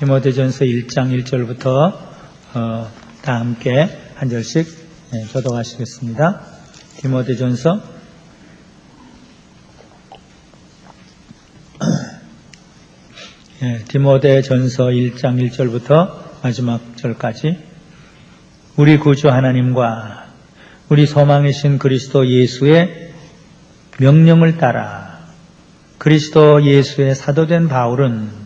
디모데전서 1장 1절부터 다 함께 한 절씩 교독하시겠습니다. 디모데전서 디모데전서 1장 1절부터 마지막 절까지 우리 구주 하나님과 우리 소망이신 그리스도 예수의 명령을 따라 그리스도 예수의 사도된 바울은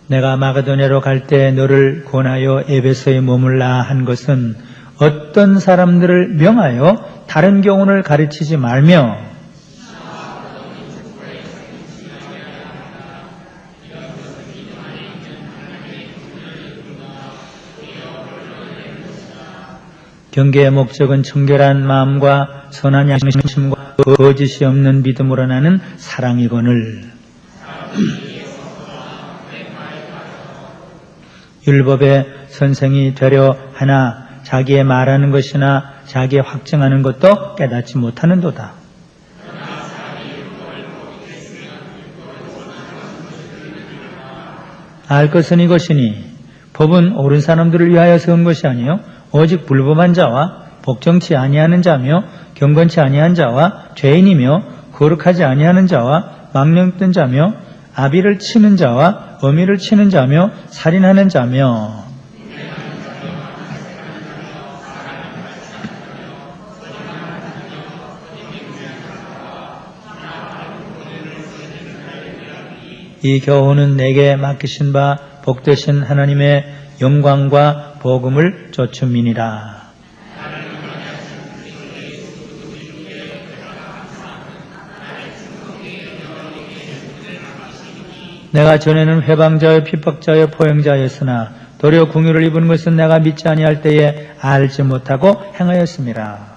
내가 마게도냐로 갈 때 너를 권하여 에베소에 머물라 한 것은 어떤 사람들을 명하여 다른 교훈을 가르치지 말며 경계의 목적은 청결한 마음과 선한 양심과 거짓이 없는 믿음으로 나는 사랑이거늘 율법의 선생이 되려 하나 자기의 말하는 것이나 자기의 확증하는 것도 깨닫지 못하는도다. 알 것은 이것이니 법은 옳은 사람들을 위하여 세운 것이 아니요 오직 불법한 자와 복정치 아니하는 자며 경건치 아니한 자와 죄인이며 거룩하지 아니하는 자와 망령된 자며 아비를 치는 자와 어미를 치는 자며 살인하는 자며 이 교훈은 내게 맡기신 바 복되신 하나님의 영광과 복음을 좇음이니라. 내가 전에는 회방자여 핍박자여 포형자였으나 도리어 궁유를 입은 것은 내가 믿지 아니할 때에 알지 못하고 행하였음이라.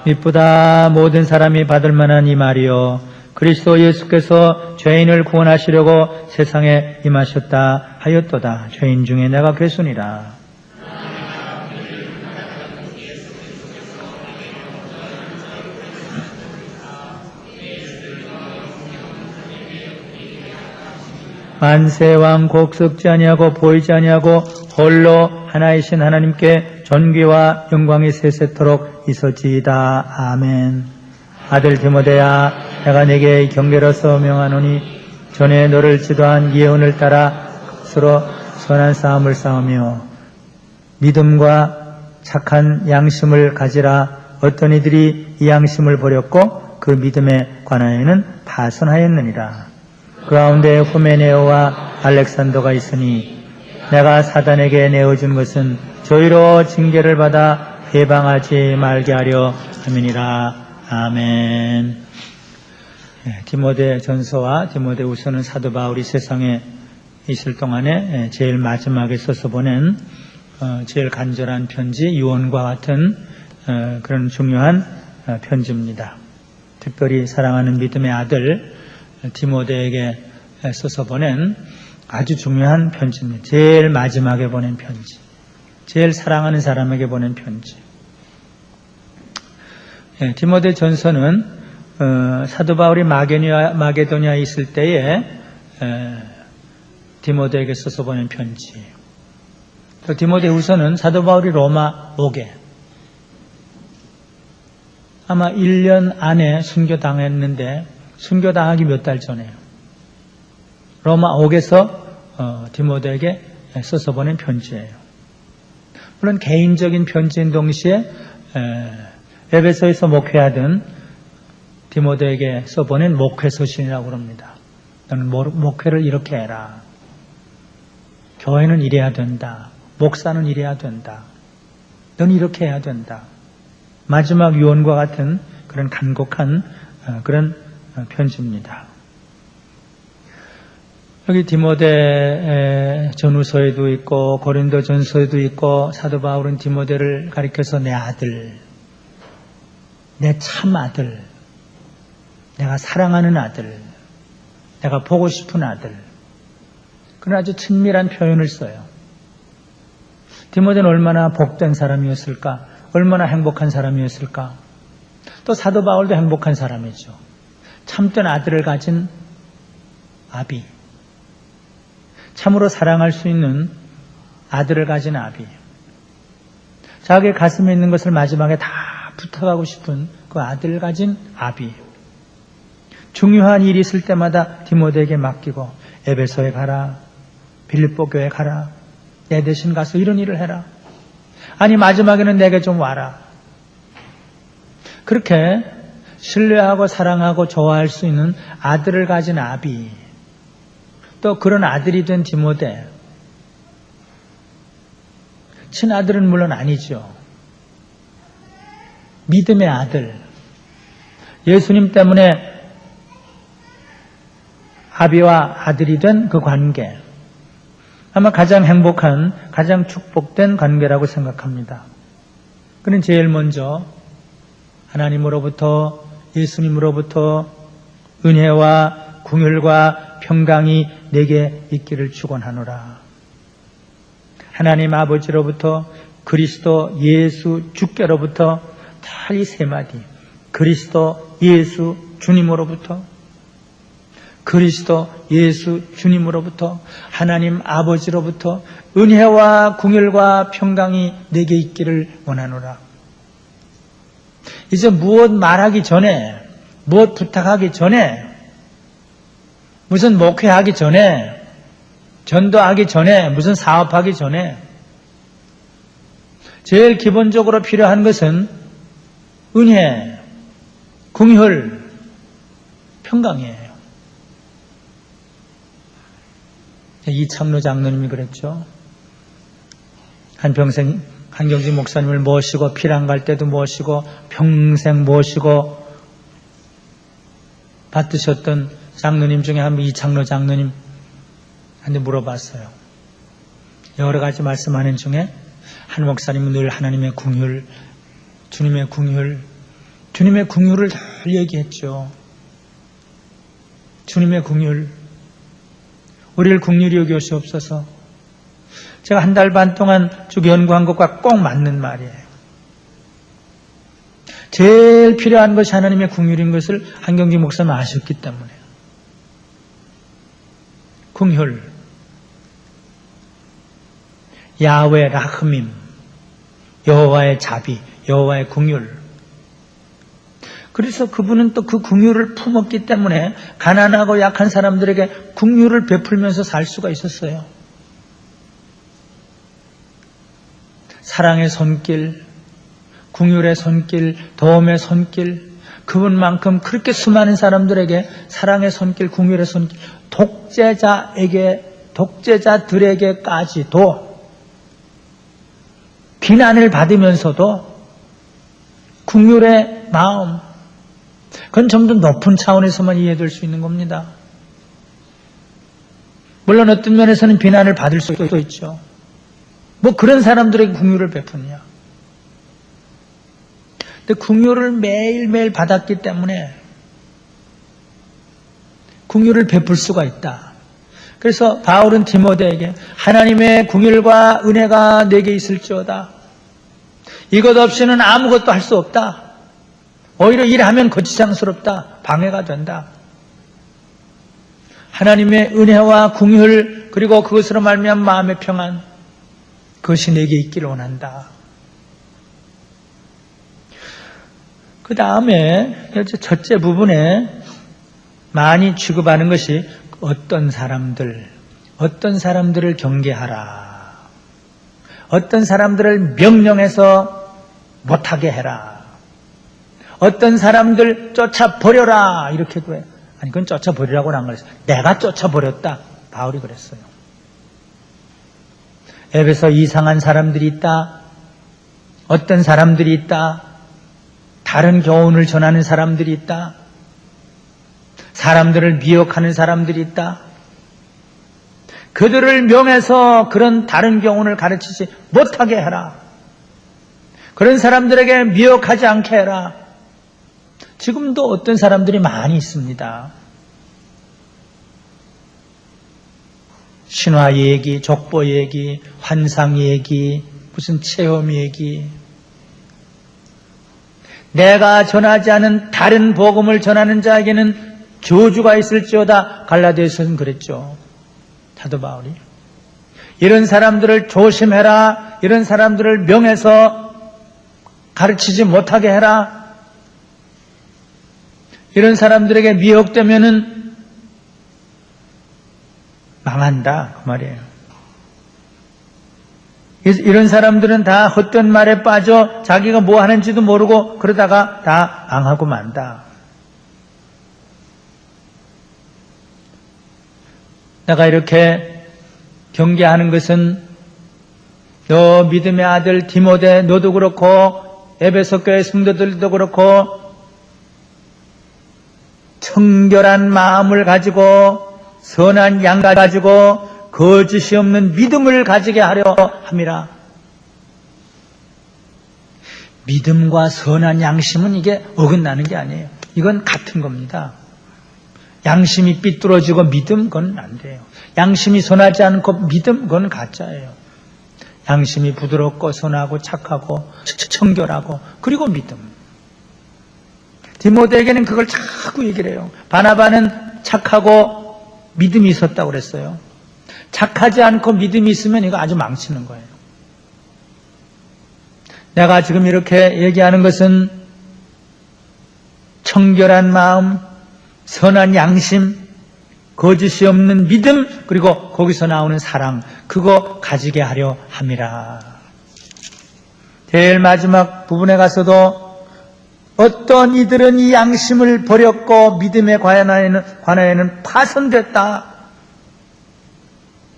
미쁘다 모든 사람이 받을 만한 이 말이요 그리스도 예수께서 죄인을 구원하시려고 세상에 임하셨다 하였도다. 죄인 중에 내가 괴순이라. 만세왕 곡 썩지 아니하고 보이지 아니하고 홀로 하나이신 하나님께 존귀와 영광이 세세토록 있어지이다. 아멘. 아들 디모데야 내가 네게 경계로서 명하노니 전에 너를 지도한 예언을 따라 스스로 선한 싸움을 싸우며 믿음과 착한 양심을 가지라. 어떤 이들이 이 양심을 버렸고 그 믿음에 관하여는 파선하였느니라. 그 가운데 후메네오와 알렉산더가 있으니 내가 사단에게 내어준 것은 저희로 징계를 받아 해방하지 말게 하려 함이니라. 아멘. 디모데전서와 디모데후서는 사도 바울이 세상에 있을 동안에 제일 마지막에 써서 보낸 제일 간절한 편지, 유언과 같은 그런 중요한 편지입니다. 특별히 사랑하는 믿음의 아들 디모데에게 써서 보낸 아주 중요한 편지입니다. 제일 마지막에 보낸 편지. 제일 사랑하는 사람에게 보낸 편지. 디모데 전서는 사도 바울이 마게도냐에 있을 때에 디모데에게 써서 보낸 편지. 또 디모데 후서는 사도 바울이 로마 옥에 아마 1년 안에 순교당했는데 순교당하기 몇 달 전에요. 로마 옥에서 디모데에게 써서 보낸 편지예요. 물론 개인적인 편지인 동시에 에베소에서 목회하던 디모데에게 써보낸 목회서신이라고 합니다. 너는 목회를 이렇게 해라. 교회는 이래야 된다. 목사는 이래야 된다. 너는 이렇게 해야 된다. 마지막 유언과 같은 그런 간곡한 그런 편지입니다. 여기 디모데 전후서에도 있고 고린도 전서에도 있고 사도 바울은 디모데를 가리켜서 내 아들, 내 참 아들, 내가 사랑하는 아들, 내가 보고 싶은 아들. 그런 아주 친밀한 표현을 써요. 디모데는 얼마나 복된 사람이었을까? 얼마나 행복한 사람이었을까? 또 사도 바울도 행복한 사람이죠. 참된 아들을 가진 아비. 참으로 사랑할 수 있는 아들을 가진 아비. 자기 가슴에 있는 것을 마지막에 다 부탁하고 싶은 그 아들을 가진 아비. 중요한 일이 있을 때마다 디모데에게 맡기고 에베소에 가라, 빌립보 교회 가라, 내 대신 가서 이런 일을 해라. 아니 마지막에는 내게 좀 와라. 그렇게 신뢰하고 사랑하고 좋아할 수 있는 아들을 가진 아비. 또 그런 아들이 된 디모데. 친아들은 물론 아니죠. 믿음의 아들. 예수님 때문에 아비와 아들이 된 그 관계. 아마 가장 행복한, 가장 축복된 관계라고 생각합니다. 그는 제일 먼저 하나님으로부터, 예수님으로부터 은혜와 긍휼과 평강이 내게 있기를 축원하노라. 하나님 아버지로부터, 그리스도 예수 주께로부터 다 이 세 마디. 그리스도 예수 주님으로부터, 그리스도 예수 주님으로부터, 하나님 아버지로부터 은혜와 긍휼과 평강이 내게 있기를 원하노라. 이제 무엇 말하기 전에, 무엇 부탁하기 전에, 무슨 목회하기 전에, 전도하기 전에, 무슨 사업하기 전에 제일 기본적으로 필요한 것은 은혜, 긍휼, 평강이에요. 이창로 장로님이 그랬죠. 한평생 한경지 목사님을 모시고 피랑 갈 때도 모시고 평생 모시고 받으셨던 장로님 중에 한 분 이창로 장로님한테 물어봤어요. 여러 가지 말씀하는 중에 한 목사님은 늘 하나님의 긍휼, 주님의 긍휼, 주님의 긍휼을 늘 얘기했죠. 주님의 긍휼, 우리를 긍휼히 여기시옵소서. 제가 한 달 반 동안 쭉 연구한 것과 꼭 맞는 말이에요. 제일 필요한 것이 하나님의 긍휼인 것을 한경지 목사님 아셨기 때문에. 긍휼, 야훼 라흐밈, 여호와의 자비, 여호와의 긍휼. 그래서 그분은 또 그 긍휼을 품었기 때문에 가난하고 약한 사람들에게 긍휼을 베풀면서 살 수가 있었어요. 사랑의 손길, 긍휼의 손길, 도움의 손길, 그분만큼 그렇게 수많은 사람들에게 사랑의 손길, 긍휼의 손길, 독재자들에게까지도 비난을 받으면서도 긍휼의 마음, 그건 좀 더 높은 차원에서만 이해될 수 있는 겁니다. 물론 어떤 면에서는 비난을 받을 수도 있죠. 뭐 그런 사람들에게 긍휼을 베푸느냐. 근데 긍휼을 매일매일 받았기 때문에 긍휼을 베풀 수가 있다. 그래서 바울은 디모데에게 하나님의 긍휼과 은혜가 내게 있을지어다. 이것 없이는 아무것도 할 수 없다. 오히려 일하면 거치장스럽다. 방해가 된다. 하나님의 은혜와 긍휼 그리고 그것으로 말미암은 마음의 평안, 그것이 내게 있기를 원한다. 그 다음에 첫째 부분에 많이 취급하는 것이 어떤 사람들을 경계하라. 어떤 사람들을 명령해서 못하게 해라. 어떤 사람들 쫓아버려라. 이렇게도 해요. 아니, 그건 쫓아버리라고는 안 그랬어요. 내가 쫓아버렸다. 바울이 그랬어요. 에베소 이상한 사람들이 있다. 어떤 사람들이 있다. 다른 교훈을 전하는 사람들이 있다. 사람들을 미혹하는 사람들이 있다. 그들을 명해서 그런 다른 교훈을 가르치지 못하게 해라. 그런 사람들에게 미혹하지 않게 해라. 지금도 어떤 사람들이 많이 있습니다. 신화 얘기, 족보 얘기, 환상 얘기, 무슨 체험 얘기. 내가 전하지 않은 다른 복음을 전하는 자에게는 저주가 있을지어다. 갈라디아서는 그랬죠. 사도 바울이. 이런 사람들을 조심해라. 이런 사람들을 명해서 가르치지 못하게 해라. 이런 사람들에게 미혹되면은 망한다. 그 말이에요. 이런 사람들은 다 헛된 말에 빠져 자기가 뭐 하는지도 모르고 그러다가 다 망하고 만다. 내가 이렇게 경계하는 것은 너 믿음의 아들 디모데 너도 그렇고 에베소 교회 성도들도 그렇고 청결한 마음을 가지고 선한 양가 가지고 거짓이 없는 믿음을 가지게 하려 함이라. 믿음과 선한 양심은 이게 어긋나는 게 아니에요. 이건 같은 겁니다. 양심이 삐뚤어지고 믿음 그건 안 돼요. 양심이 선하지 않고 믿음 그건 가짜예요. 양심이 부드럽고 선하고 착하고 청결하고 그리고 믿음. 디모데에게는 그걸 자꾸 얘기를 해요. 바나바는 착하고 믿음이 있었다고 그랬어요. 착하지 않고 믿음이 있으면 이거 아주 망치는 거예요. 내가 지금 이렇게 얘기하는 것은 청결한 마음, 선한 양심, 거짓이 없는 믿음, 그리고 거기서 나오는 사랑, 그거 가지게 하려 함이라. 제일 마지막 부분에 가서도 어떤 이들은 이 양심을 버렸고 믿음에 관하여는 파손됐다.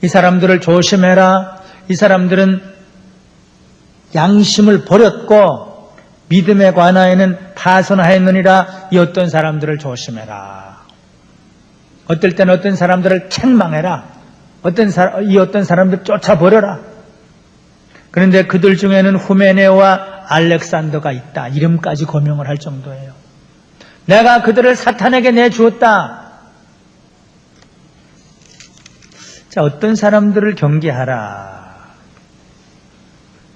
이 사람들을 조심해라. 이 사람들은 양심을 버렸고 믿음에 관하여는 파손하였느니라. 이 어떤 사람들을 조심해라. 어떨 때는 어떤 사람들을 책망해라. 이 어떤 사람들 쫓아버려라. 그런데 그들 중에는 후메네오와 알렉산더가 있다. 이름까지 고명을 할 정도예요. 내가 그들을 사탄에게 내주었다. 자, 어떤 사람들을 경계하라.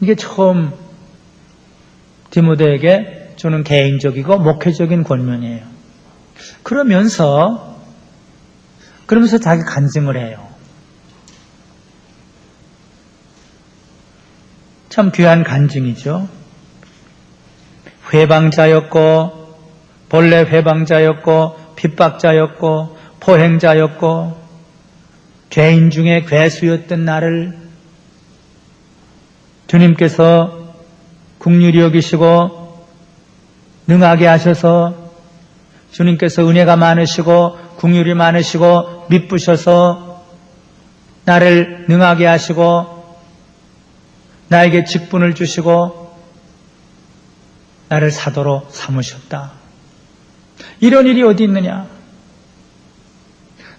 이게 처음 디모데에게 주는 개인적이고 목회적인 권면이에요. 그러면서 자기 간증을 해요. 참 귀한 간증이죠. 회방자였고 본래 회방자였고 핍박자였고 포행자였고 죄인 중에 괴수였던 나를 주님께서 긍휼히 여기시고 능하게 하셔서 주님께서 은혜가 많으시고 긍휼이 많으시고 미쁘셔서 나를 능하게 하시고 나에게 직분을 주시고 나를 사도로 삼으셨다. 이런 일이 어디 있느냐?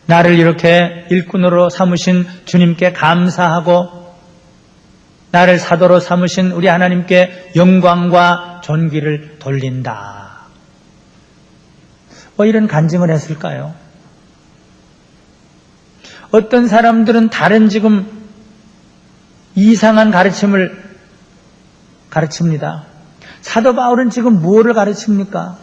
나를 이렇게 일꾼으로 삼으신 주님께 감사하고 나를 사도로 삼으신 우리 하나님께 영광과 존귀를 돌린다. 이런 간증을 했을까요? 어떤 사람들은 다른 지금 이상한 가르침을 가르칩니다. 사도 바울은 지금 무엇을 가르칩니까?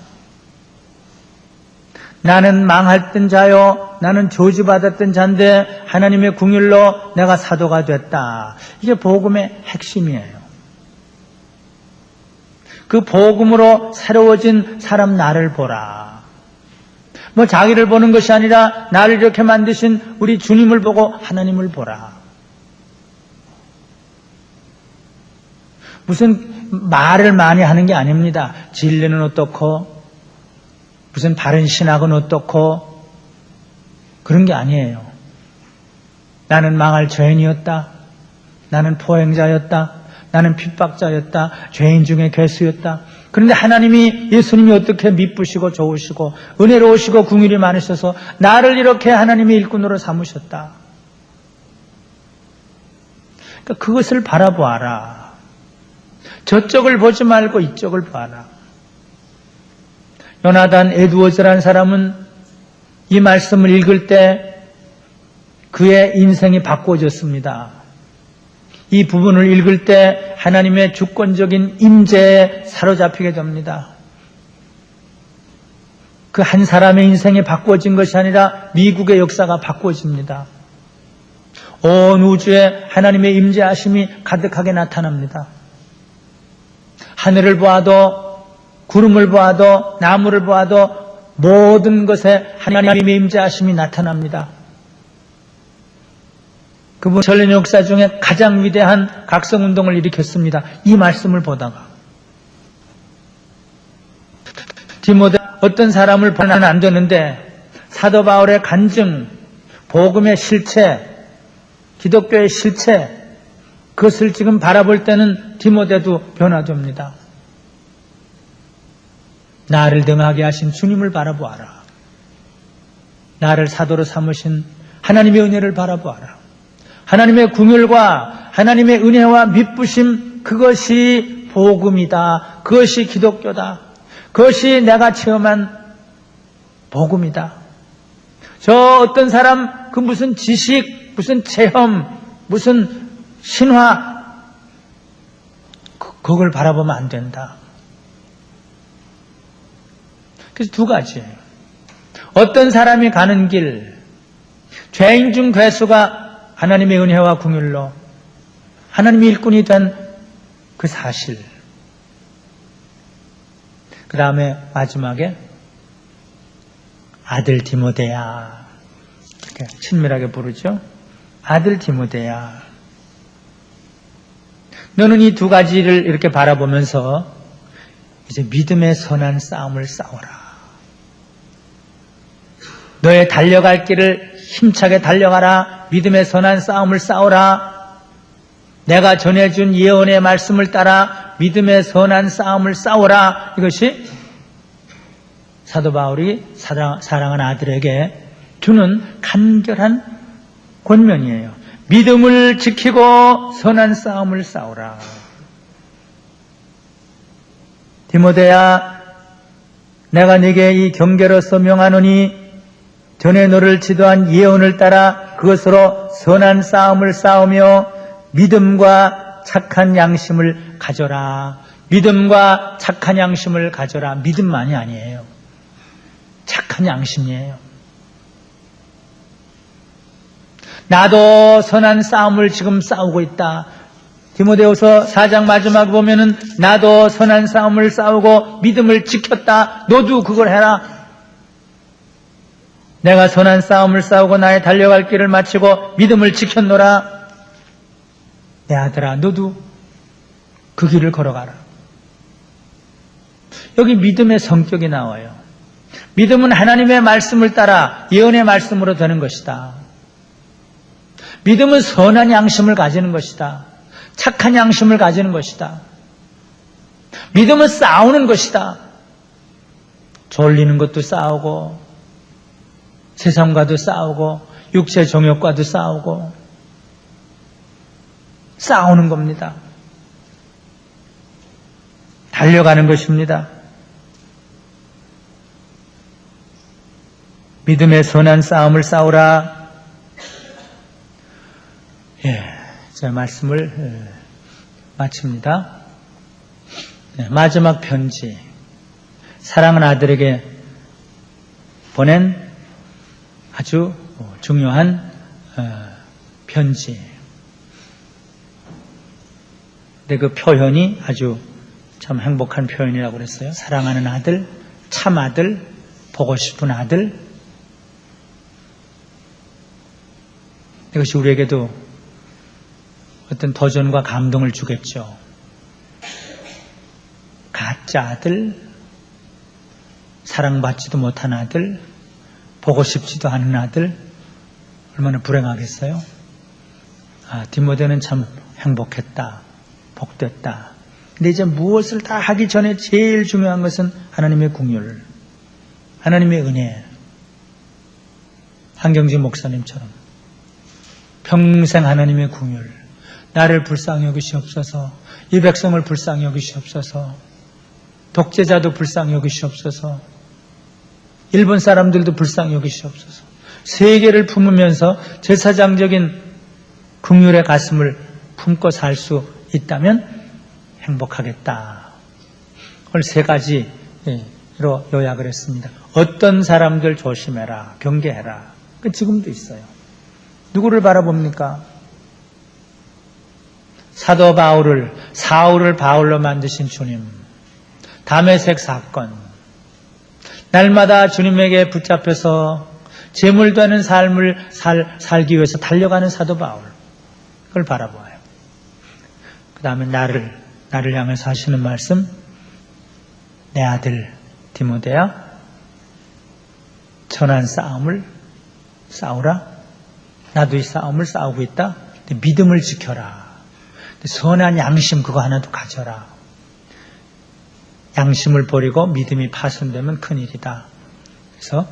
나는 망했던 자요, 나는 저주받았던 자인데 하나님의 긍휼로 내가 사도가 됐다. 이게 복음의 핵심이에요. 그 복음으로 새로워진 사람 나를 보라. 자기를 보는 것이 아니라 나를 이렇게 만드신 우리 주님을 보고 하나님을 보라. 무슨 말을 많이 하는 게 아닙니다. 진리는 어떻고 무슨 바른 신학은 어떻고 그런 게 아니에요. 나는 망할 죄인이었다. 나는 포행자였다. 나는 핍박자였다. 죄인 중에 괴수였다. 그런데 하나님이 예수님이 어떻게 미쁘시고 좋으시고 은혜로우시고 긍휼이 많으셔서 나를 이렇게 하나님의 일꾼으로 삼으셨다. 그러니까 그것을 바라보아라. 저쪽을 보지 말고 이쪽을 봐라. 요나단 에드워즈라는 사람은 이 말씀을 읽을 때 그의 인생이 바꿔졌습니다. 이 부분을 읽을 때 하나님의 주권적인 임재에 사로잡히게 됩니다. 그 한 사람의 인생이 바꿔진 것이 아니라 미국의 역사가 바꿔집니다. 온 우주에 하나님의 임재하심이 가득하게 나타납니다. 하늘을 보아도 구름을 보아도 나무를 보아도 모든 것에 하나님의 임재하심이 나타납니다. 그분 전례 역사 중에 가장 위대한 각성운동을 일으켰습니다. 이 말씀을 보다가 디모데 어떤 사람을 보면 안 되는데 사도 바울의 간증, 복음의 실체, 기독교의 실체, 그것을 지금 바라볼 때는 디모데도 변화됩니다. 나를 등하게 하신 주님을 바라보아라. 나를 사도로 삼으신 하나님의 은혜를 바라보아라. 하나님의 궁율과 하나님의 은혜와 믿부심, 그것이 복음이다. 그것이 기독교다. 그것이 내가 체험한 복음이다. 저 어떤 사람 그 무슨 지식, 무슨 체험, 무슨 신화, 그걸 바라보면 안 된다. 그래서 두 가지예요. 어떤 사람이 가는 길, 죄인 중 괴수가 하나님의 은혜와 긍휼로 하나님의 일꾼이 된 그 사실. 그 다음에 마지막에 아들 디모데야, 이렇게 친밀하게 부르죠. 아들 디모데야, 너는 이 두 가지를 이렇게 바라보면서 이제 믿음의 선한 싸움을 싸워라. 너의 달려갈 길을 힘차게 달려가라. 믿음의 선한 싸움을 싸워라. 내가 전해준 예언의 말씀을 따라 믿음의 선한 싸움을 싸워라. 이것이 사도 바울이 사랑하는 아들에게 주는 간결한 권면이에요. 믿음을 지키고 선한 싸움을 싸우라. 디모데야, 내가 네게 이 경계로서 명하노니 전에 너를 지도한 예언을 따라 그것으로 선한 싸움을 싸우며 믿음과 착한 양심을 가져라. 믿음과 착한 양심을 가져라. 믿음만이 아니에요. 착한 양심이에요. 나도 선한 싸움을 지금 싸우고 있다. 디모데후서 4장 마지막 보면은 나도 선한 싸움을 싸우고 믿음을 지켰다. 너도 그걸 해라. 내가 선한 싸움을 싸우고 나의 달려갈 길을 마치고 믿음을 지켰노라. 내 아들아, 너도 그 길을 걸어가라. 여기 믿음의 성격이 나와요. 믿음은 하나님의 말씀을 따라 예언의 말씀으로 되는 것이다. 믿음은 선한 양심을 가지는 것이다. 착한 양심을 가지는 것이다. 믿음은 싸우는 것이다. 졸리는 것도 싸우고 세상과도 싸우고 육체 정욕과도 싸우고 싸우는 겁니다. 달려가는 것입니다. 믿음의 선한 싸움을 싸우라. 제 말씀을 마칩니다. 마지막 편지, 사랑하는 아들에게 보낸 아주 중요한 편지. 근데 그 표현이 아주 참 행복한 표현이라고 그랬어요. 사랑하는 아들, 참 아들, 보고 싶은 아들. 이것이 우리에게도 어떤 도전과 감동을 주겠죠. 가짜 아들, 사랑받지도 못한 아들, 보고 싶지도 않은 아들, 얼마나 불행하겠어요? 디모데는 참 행복했다. 복됐다. 근데 이제 무엇을 다 하기 전에 제일 중요한 것은 하나님의 긍휼, 하나님의 은혜. 한경진 목사님처럼 평생 하나님의 긍휼, 나를 불쌍히 여기시옵소서, 이 백성을 불쌍히 여기시옵소서, 독재자도 불쌍히 여기시옵소서, 일본 사람들도 불쌍히 여기시옵소서, 세계를 품으면서 제사장적인 긍휼의 가슴을 품고 살 수 있다면 행복하겠다. 그걸 세 가지로 요약을 했습니다. 어떤 사람들 조심해라, 경계해라. 지금도 있어요. 누구를 바라봅니까? 사도 바울을, 사울을 바울로 만드신 주님, 다메섹 사건, 날마다 주님에게 붙잡혀서 재물되는 삶을 살기 위해서 달려가는 사도 바울, 그걸 바라보아요. 그 다음에 나를 향해서 하시는 말씀, 내 아들 디모데야, 천한 싸움을 싸우라. 나도 이 싸움을 싸우고 있다. 믿음을 지켜라. 선한 양심 그거 하나도 가져라. 양심을 버리고 믿음이 파손되면 큰일이다. 그래서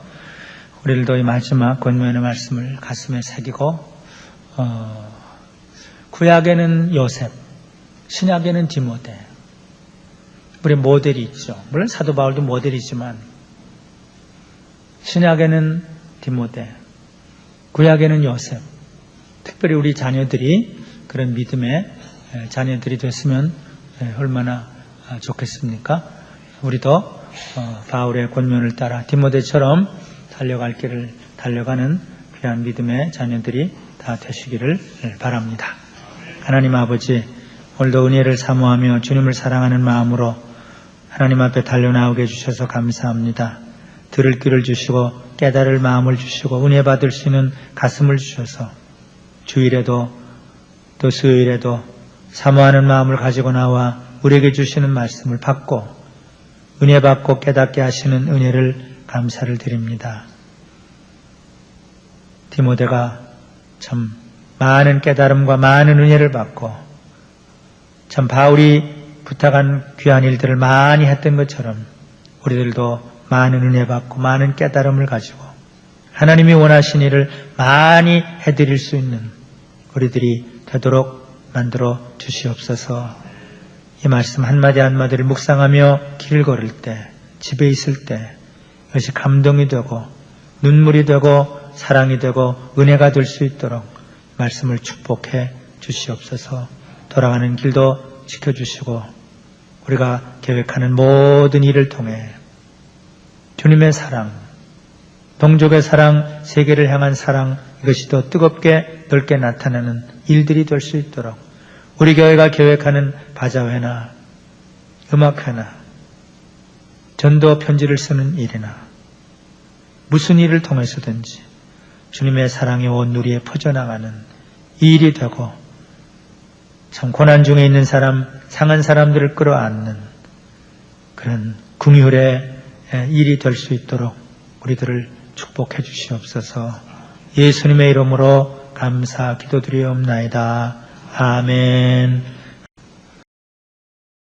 우리들도 이 마지막 권면의 말씀을 가슴에 새기고 구약에는 요셉, 신약에는 디모데, 우리 모델이 있죠. 물론 사도 바울도 모델이지만 신약에는 디모데, 구약에는 요셉. 특별히 우리 자녀들이 그런 믿음의 자녀들이 됐으면 얼마나 좋겠습니까? 우리도 바울의 권면을 따라 디모데처럼 달려갈 길을 달려가는 귀한 믿음의 자녀들이 다 되시기를 바랍니다. 하나님 아버지, 오늘도 은혜를 사모하며 주님을 사랑하는 마음으로 하나님 앞에 달려나오게 해주셔서 감사합니다. 들을 귀를 주시고 깨달을 마음을 주시고 은혜 받을 수 있는 가슴을 주셔서 주일에도 또 수요일에도 사모하는 마음을 가지고 나와 우리에게 주시는 말씀을 받고 은혜 받고 깨닫게 하시는 은혜를 감사를 드립니다. 디모데가 참 많은 깨달음과 많은 은혜를 받고 참 바울이 부탁한 귀한 일들을 많이 했던 것처럼 우리들도 많은 은혜 받고 많은 깨달음을 가지고 하나님이 원하신 일을 많이 해드릴 수 있는 우리들이 되도록 만들어 주시옵소서. 이 말씀 한마디 한마디를 묵상하며 길을 걸을 때, 집에 있을 때 이것이 감동이 되고 눈물이 되고 사랑이 되고 은혜가 될 수 있도록 말씀을 축복해 주시옵소서. 돌아가는 길도 지켜주시고 우리가 계획하는 모든 일을 통해 주님의 사랑, 동족의 사랑, 세계를 향한 사랑, 이것이 더 뜨겁게 넓게 나타나는 일들이 될 수 있도록 우리 교회가 계획하는 바자회나 음악회나 전도 편지를 쓰는 일이나 무슨 일을 통해서든지 주님의 사랑이 온 누리에 퍼져나가는 이 일이 되고 참 고난 중에 있는 사람, 상한 사람들을 끌어안는 그런 긍휼의 일이 될 수 있도록 우리들을 축복해 주시옵소서. 예수님의 이름으로 감사 기도드리옵나이다. 아멘.